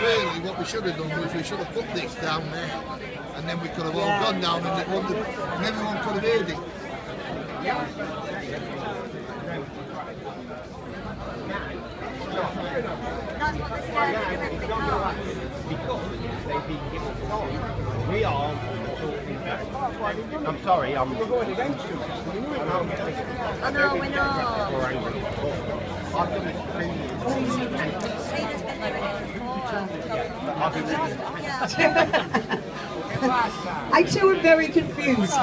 Really, what we should have done was we should have put this down there, and then we could have all gone down, and everyone could have heard it. That's what the we are. I'm sorry, I'm going against you. I know, we know. I too am very confused.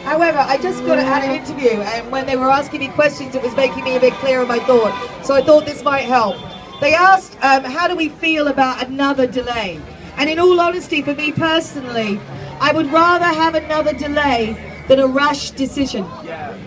However, I just got had an interview, and when they were asking me questions, it was making me a bit clearer my thought. So I thought this might help. They asked, how do we feel about another delay? And in all honesty, for me personally, I would rather have another delay than a rash decision.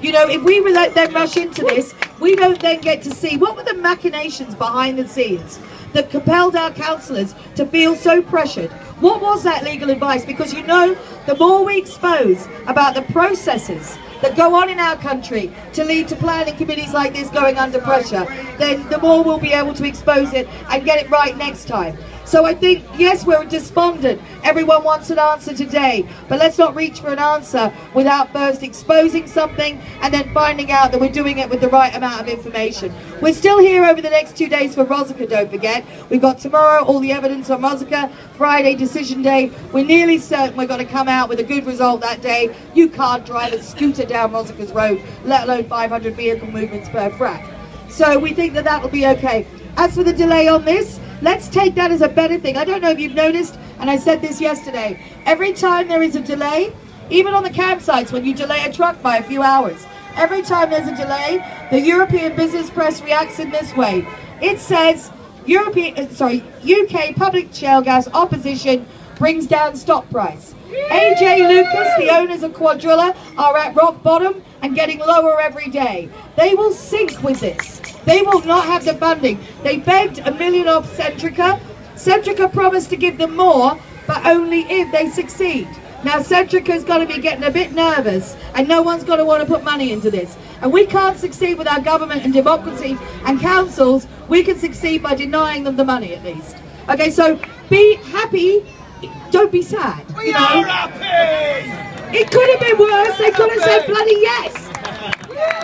You know, if we let them rush into this, we don't then get to see what were the machinations behind the scenes that compelled our councillors to feel so pressured. What was that legal advice? Because you know, the more we expose about the processes that go on in our country to lead to planning committees like this going under pressure, then the more we'll be able to expose it and get it right next time. So I think, yes, we're despondent. Everyone wants an answer today, but let's not reach for an answer without first exposing something and then finding out that we're doing it with the right amount of information. We're still here over the next 2 days for Rosica, don't forget. We've got tomorrow all the evidence on Rosica, Friday decision day. We're nearly certain we're going to come out with a good result that day. You can't drive a scooter down Rosica's road, let alone 500 vehicle movements per frac. So we think that that'll be okay. As for the delay on this, let's take that as a better thing. I don't know if you've noticed, and I said this yesterday, every time there is a delay, even on the campsites when you delay a truck by a few hours, every time there's a delay, the European business press reacts in this way. It says, UK public shale gas opposition brings down stock price. AJ Lucas, the owners of Quadrilla, are at rock bottom and getting lower every day. They will sink with this. They will not have the funding. They begged $1 million off Centrica. Centrica promised to give them more, but only if they succeed. Now Centrica's going to be getting a bit nervous, and no one's going to want to put money into this. And we can't succeed with our government and democracy and councils. We can succeed by denying them the money at least. Okay, so be happy, don't be sad. We are happy! It could have been worse. They could have said bloody yes.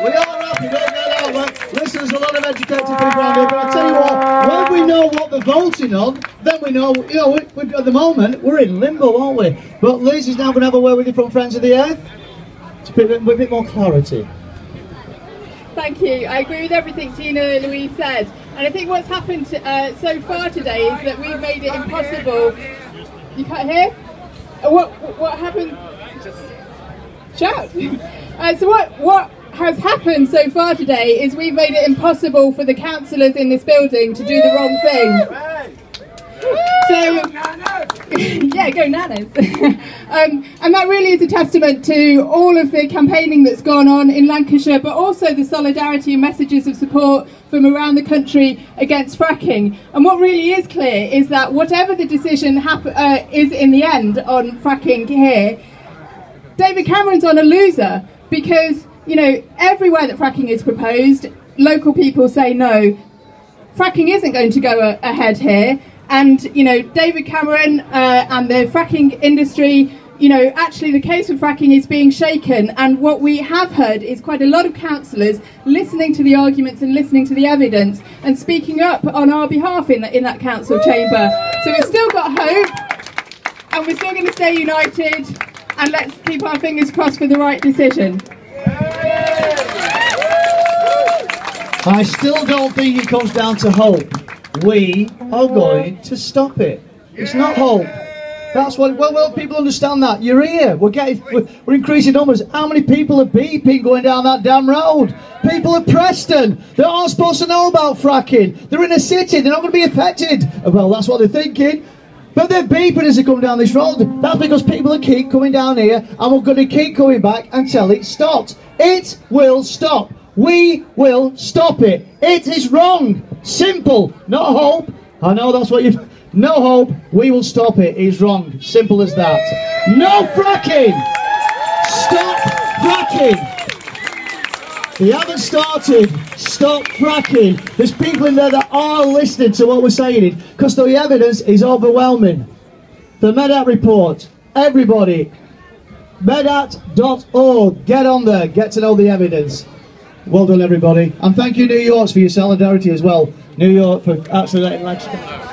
We are happy, don't get that. Listen, there's a lot of educated people around here, but I'll tell you what, when we know what they're voting on, then we know, you know, at the moment, we're in limbo, aren't we? But Liz is now going to have a word with you from Friends of the Earth with a bit more clarity. Thank you. I agree with everything Tina Louise said. And I think what's happened so far today is that we've made it impossible. You can't hear? What happened? Shout. So what has happened so far today is we've made it impossible for the councillors in this building to do the wrong thing. So, yeah, go Nanas. And that really is a testament to all of the campaigning that's gone on in Lancashire, but also the solidarity and messages of support from around the country against fracking. And what really is clear is that whatever the decision is in the end on fracking here, David Cameron's on a loser, because, you know, everywhere that fracking is proposed, local people say no. Fracking isn't going to go ahead here. And, you know, David Cameron and the fracking industry, you know, actually the case for fracking is being shaken. And what we have heard is quite a lot of councillors listening to the arguments and listening to the evidence and speaking up on our behalf in that council chamber. So we've still got hope, and we're still going to stay united, and let's keep our fingers crossed for the right decision. I still don't think it comes down to hope. We are going to stop it. It's not hope. That's what. Well, people understand that. You're here. We're increasing numbers. How many people are beeping going down that damn road? People of Preston that aren't supposed to know about fracking. They're in a city. They're not going to be affected. Well, that's what they're thinking. But they're beeping as they come down this road. That's because people keep coming down here, and we're going to keep coming back until it stops. It will stop. We will stop it. It is wrong. Simple. Not hope. I know that's what you've... No hope. We will stop it. It is wrong. Simple as that. No fracking. Stop fracking. They haven't started. Stop fracking. There's people in there that are listening to what we're saying because the evidence is overwhelming. The Medat report. Everybody. Medat.org. Get on there. Get to know the evidence. Well done, everybody. And thank you, New York, for your solidarity as well. New York for actually letting